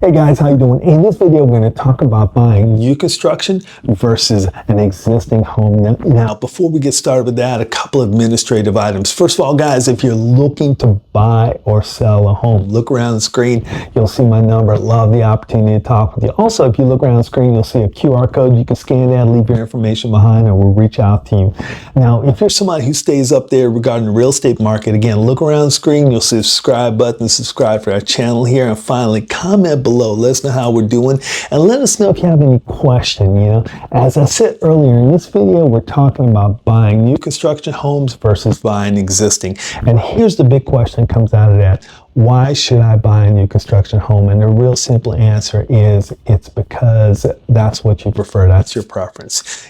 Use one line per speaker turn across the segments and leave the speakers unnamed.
Hey guys, how you doing? In this video, we're going to talk about buying new construction versus an existing home. Now, before we get started with that, a couple of administrative items. First of all, guys, if you're looking to buy or sell a home, look around the screen. You'll see my number. Love the opportunity to talk with you. Also, if you look around the screen, you'll see a QR code. You can scan that, leave your information behind, and we'll reach out to you. Now, if you're somebody who stays up there regarding the real estate market, again, look around the screen. You'll see the subscribe button, subscribe for our channel here, and finally, comment below. Let us know how we're doing, and let us know if you have any question. As I said earlier in this video, we're talking about buying new construction homes versus buying existing. And here's the big question that comes out of that. Why should I buy a new construction home? And the real simple answer is it's because that's what you prefer. That's your preference.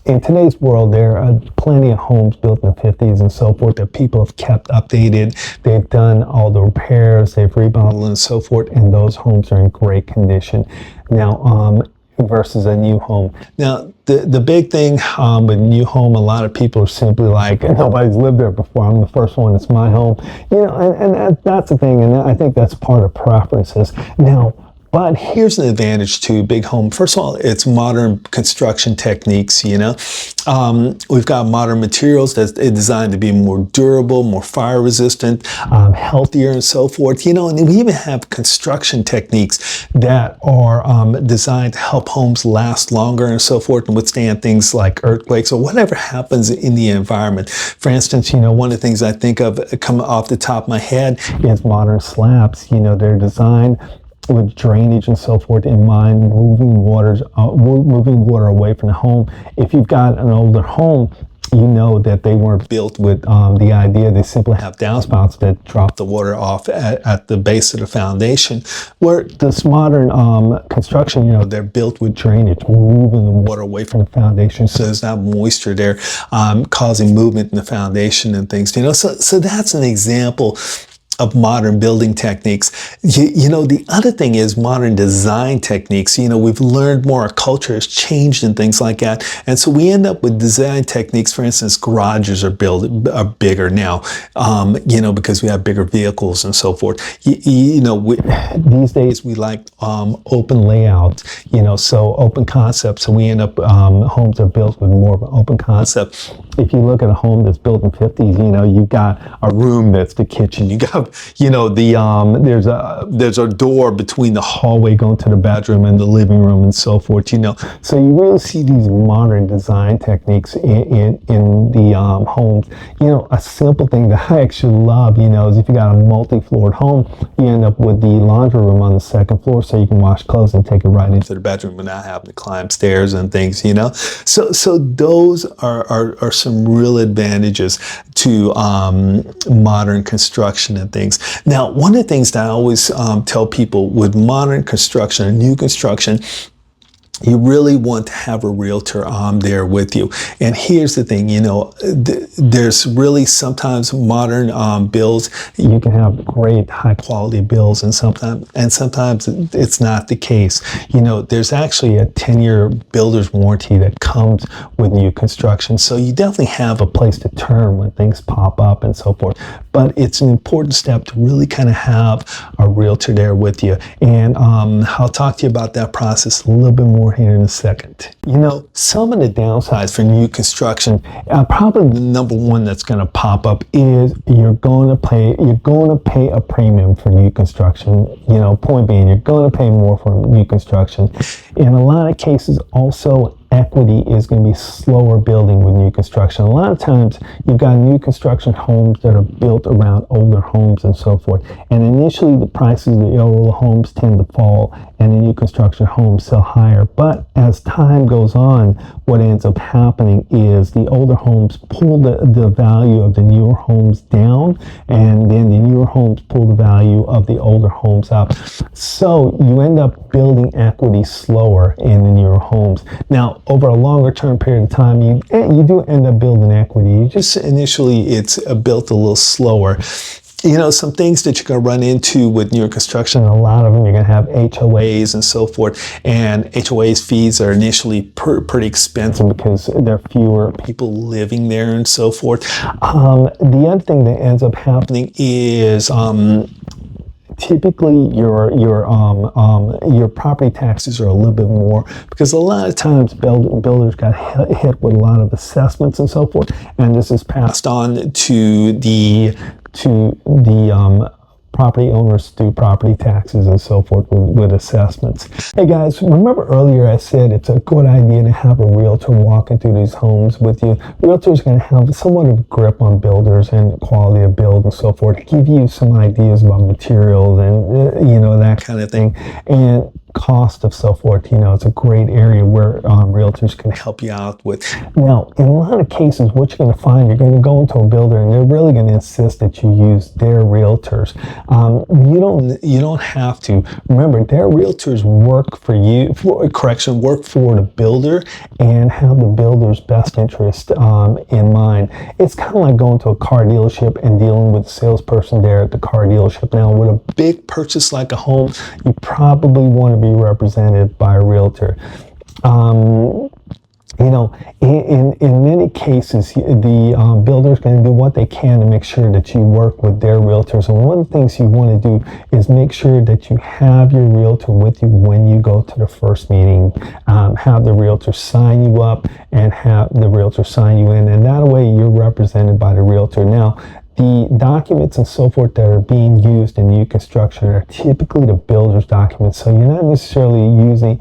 In today's world, there are plenty of homes built in the 50s and so forth that people have kept updated. They've done all the repairs, they've remodeled and so forth, and those homes are in great condition. Now, versus a new home. Now, the big thing with new home, a lot of people are simply like, nobody's lived there before. I'm the first one. It's my home. And that's the thing, and I think that's part of preferences. Now, but here's an advantage to big home. First of all, it's modern construction techniques, We've got modern materials that's designed to be more durable, more fire resistant, healthier and so forth, and we even have construction techniques that are designed to help homes last longer and so forth and withstand things like earthquakes or whatever happens in the environment. For instance, one of the things I think of coming off the top of my head is modern slabs. They're designed with drainage and so forth in mind, moving water away from the home. If you've got an older home, you know that they weren't built with the idea they simply have downspouts that drop the water off at the base of the foundation. Where this modern construction, they're built with drainage, moving the water away from the foundation so there's not moisture there, causing movement in the foundation and things. So that's an example of modern building techniques. The other thing is modern design techniques. We've learned more, our culture has changed and things like that. And so we end up with design techniques. For instance, garages are bigger now, because we have bigger vehicles and so forth. These days we like open layout, so open concept. So we end up, homes are built with more of an open concept. If you look at a home that's built in the 50s, you've got a room that's the kitchen. You got there's a door between the hallway going to the bedroom and the living room and so forth, So you really see these modern design techniques in the homes. A simple thing that I actually love, is if you got a multi-floored home, you end up with the laundry room on the second floor so you can wash clothes and take it right into the bedroom without having to climb stairs and things, So those are some real advantages to modern construction and things. Now, one of the things that I always tell people with modern construction and new construction, you really want to have a realtor there with you. And here's the thing, there's really sometimes modern builds, you can have great high quality builds and sometimes it's not the case. There's actually a 10-year builder's warranty that comes with new construction. So you definitely have a place to turn when things pop up and so forth. But it's an important step to really kind of have a realtor there with you. And I'll talk to you about that process a little bit more here in a second. Some of the downsides for new construction, probably the number one that's going to pop up is you're going to pay a premium for new construction. Point being, you're going to pay more for new construction. In a lot of cases, also equity is going to be slower building with new construction. A lot of times you've got new construction homes that are built around older homes and so forth. And initially the prices of the older homes tend to fall and the new construction homes sell higher. But as time goes on, what ends up happening is the older homes pull the value of the newer homes down, and then the newer homes pull the value of the older homes up. So you end up building equity slower in the newer homes. Now, over a longer term period of time, you do end up building equity. You just initially it's built a little slower. Some things that you're going to run into with newer construction, a lot of them, you're going to have HOAs and so forth. And HOAs fees are initially pretty expensive because there are fewer people living there and so forth. The other thing that ends up happening is typically your property taxes are a little bit more because a lot of times builders got hit with a lot of assessments and so forth, and this is passed on to the property owners through property taxes and so forth with assessments. Hey guys, remember earlier I said it's a good idea to have a realtor walking through these homes with you. Realtors are going to have somewhat of a grip on builders and quality of build and so forth, give you some ideas about materials and that kind of thing, and cost of so forth. It's a great area where realtors can help you out with. Now, in a lot of cases, what you're going to find, you're going to go into a builder and they're really going to insist that you use their realtors. You don't have to. Remember, their realtors work for you, work for the builder and have the builder's best interest in mind. It's kind of like going to a car dealership and dealing with the salesperson there at the car dealership. Now, with a big purchase like a home, you probably want to be represented by a realtor. In many cases, the builder is going to do what they can to make sure that you work with their realtors. And one of the things you want to do is make sure that you have your realtor with you when you go to the first meeting. Have the realtor sign you up and have the realtor sign you in. And that way you're represented by the realtor. Now, the documents and so forth that are being used in new construction are typically the builder's documents. So you're not necessarily using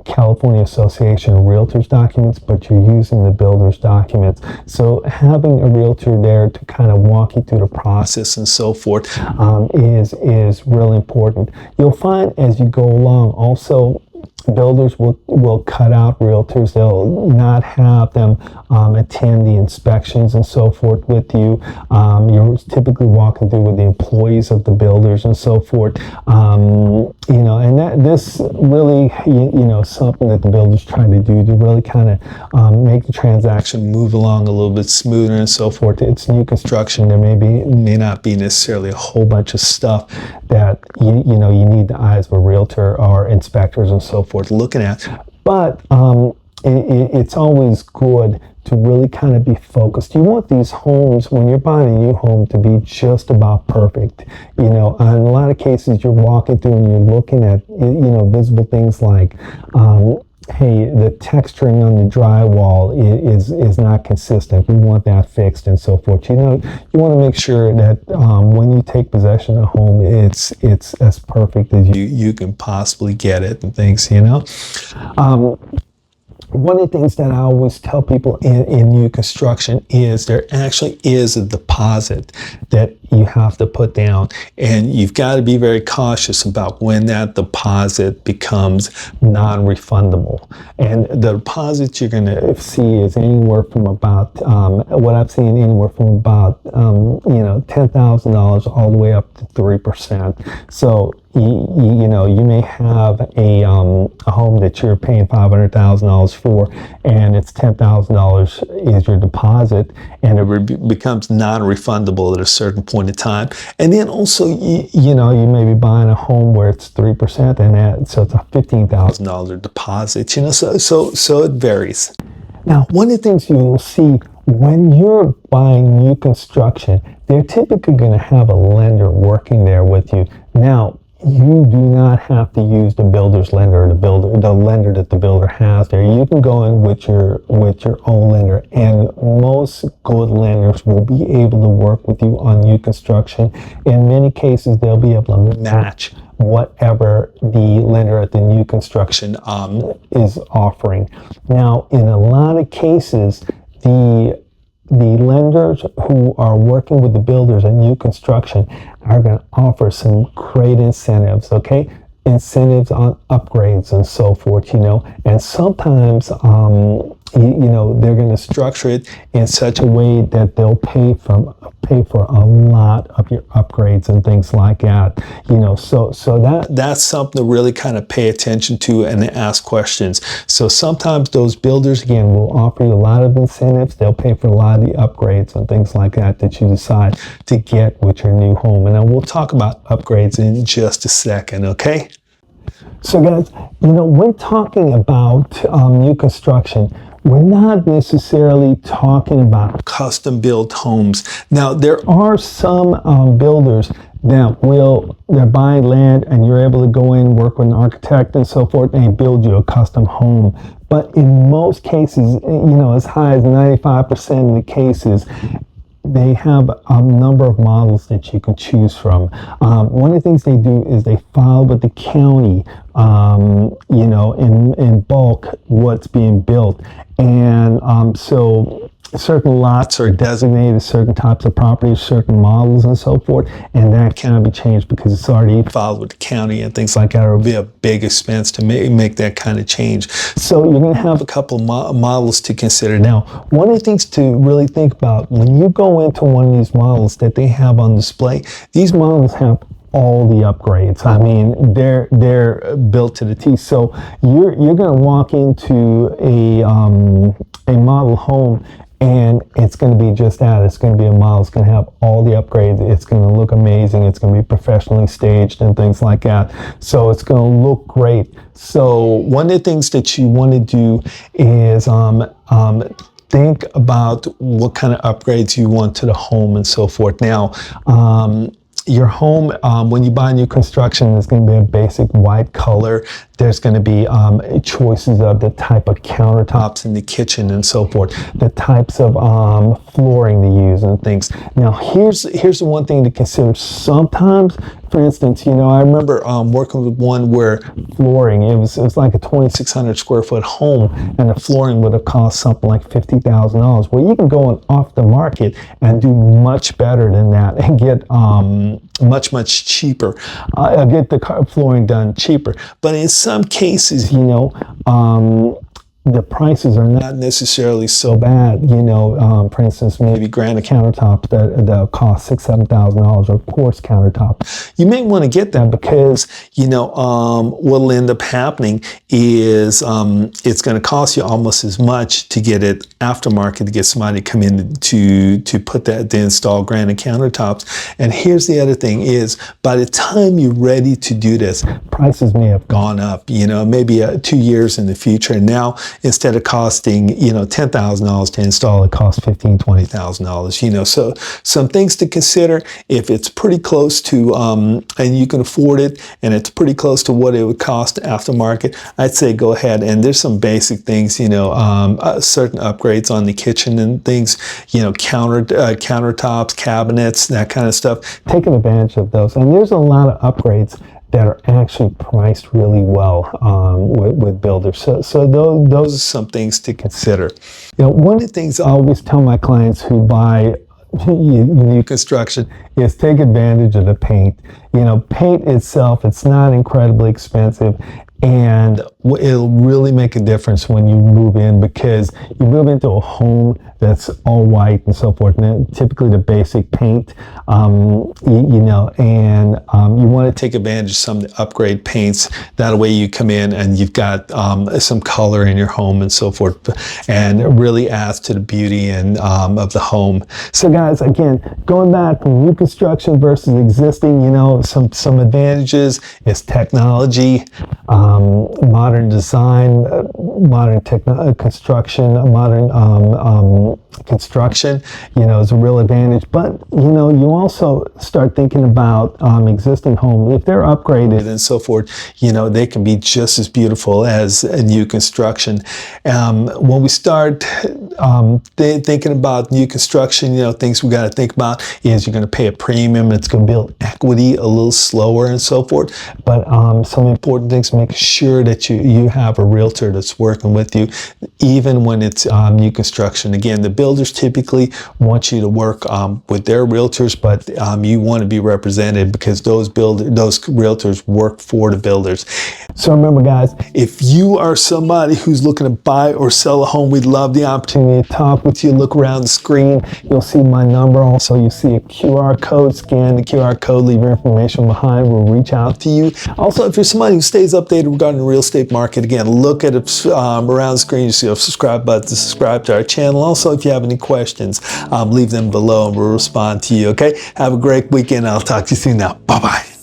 California Association of Realtors documents, but you're using the builder's documents. So having a realtor there to kind of walk you through the process and so forth is really important. You'll find as you go along also, builders will cut out realtors. They'll not have them attend the inspections and so forth with you. You're typically walking through with the employees of the builders and so forth. And this really, something that the builders try to do to really kind of make the transaction move along a little bit smoother and so forth. It's new construction. There may not be necessarily a whole bunch of stuff that you need the eyes of a realtor or inspectors and so forth looking at, but it's always good to really kind of be focused. You want these homes, when you're buying a new home, to be just about perfect. In a lot of cases, you're walking through and you're looking at visible things like hey, the texturing on the drywall is not consistent. We want that fixed and so forth. You want to make sure that when you take possession of the home, it's as perfect as you can possibly get it and things, One of the things that I always tell people in new construction is there actually is a deposit that you have to put down, and you've got to be very cautious about when that deposit becomes non-refundable. And the deposit you're going to see is anywhere from about what I've seen anywhere from about $10,000 all the way up to 3%. So you may have a home that you're paying $500,000 for, and it's $10,000 is your deposit, and it becomes non-refundable at a certain point in time. And then also, you may be buying a home where it's 3%, and so it's a $15,000 deposit. So it varies. Now, one of the things you'll see when you're buying new construction, they're typically going to have a lender working there with you. Now, you do not have to use the builder's lender, the lender that the builder has there. You can go in with your own lender, and most good lenders will be able to work with you on new construction. In many cases, they'll be able to match whatever the lender at the new construction is offering. Now, in a lot of cases, the lenders who are working with the builders in new construction are going to offer some great incentives, okay? Incentives on upgrades and so forth, and sometimes, they're going to structure it in such a way that they'll pay for a lot of your upgrades and things like that, so that's something to really kind of pay attention to and ask questions. So sometimes those builders, again, will offer you a lot of incentives. They'll pay for a lot of the upgrades and things like that you decide to get with your new home. And then we'll talk about upgrades in just a second, okay? So guys, when talking about new construction, we're not necessarily talking about custom built homes. Now, there are some builders that they're buying land and you're able to go in, work with an architect and so forth, and they build you a custom home. But in most cases, as high as 95% of the cases, they have a number of models that you can choose from. One of the things they do is they file with the county, in bulk what's being built. And so certain lots are designated certain types of properties, certain models and so forth, and that cannot be changed because it's already filed with the county and things like that. It would be a big expense to make that kind of change. So you're going to have a couple models to consider. Now, one of the things to really think about when you go into one of these models that they have on display, these models have all the upgrades. I mean, they're built to the T. So you're going to walk into a model home, and it's going to be just that. It's going to be a model. It's going to have all the upgrades. It's going to look amazing. It's going to be professionally staged and things like that. So it's going to look great. So one of the things that you want to do is think about what kind of upgrades you want to the home and so forth. Now, your home, when you buy new construction, is going to be a basic white color. There's going to be choices of the type of countertops in the kitchen and so forth, the types of flooring to use and things. Now, here's the one thing to consider. Sometimes, for instance, I remember working with one where flooring, it was like a 2,600 square foot home, and the flooring would have cost something like $50,000. Well, you can go off the market and do much better than that and get much cheaper. Get the flooring done cheaper. But in some cases, the prices are not necessarily so bad. For instance, maybe granite countertops that cost $6,000-7,000, or quartz countertop. You may want to get that because what'll end up happening is it's going to cost you almost as much to get it aftermarket, to get somebody to come in to install granite countertops. And here's the other thing is, by the time you're ready to do this, prices may have gone up. Maybe 2 years in the future. And now, instead of costing, $10,000 to install, it costs $15,000-20,000. So some things to consider. If it's pretty close to, and you can afford it, and it's pretty close to what it would cost aftermarket, I'd say go ahead. And there's some basic things, certain upgrades on the kitchen and things, countertops, cabinets, that kind of stuff. Taking advantage of those. And there's a lot of upgrades that are actually priced really well with builders. So those are some things to consider. One of the things I always tell my clients who buy new construction is take advantage of the paint. Paint itself, it's not incredibly expensive, and it'll really make a difference when you move in, because you move into a home that's all white and so forth, and typically the basic paint, and you want to take advantage of some of the upgrade paints. That way you come in and you've got some color in your home and so forth, and it really adds to the beauty and of the home. So guys, again, going back to new construction versus existing, some advantages is technology, modern design, modern construction, modern construction, is a real advantage. But, you also start thinking about existing homes. If they're upgraded and so forth, they can be just as beautiful as a new construction. When we start thinking about new construction, things we got to think about is you're going to pay a premium. It's going to build equity a little slower and so forth. But some important things, make sure that you have a realtor that's working with you, even when it's new construction. Again, the builders typically want you to work with their realtors, but you want to be represented because those realtors work for the builders. So remember, guys, if you are somebody who's looking to buy or sell a home, we'd love the opportunity to talk with you. Look around the screen. You'll see my number. Also, you see a QR code. Scan the QR code. Leave your information behind. We'll reach out to you. Also, if you're somebody who stays updated regarding the real estate market, again, look at it around the screen. You see a subscribe button to subscribe to our channel. Also, if you have any questions, leave them below and we'll respond to you. Okay? Have a great weekend. I'll talk to you soon now. Bye-bye.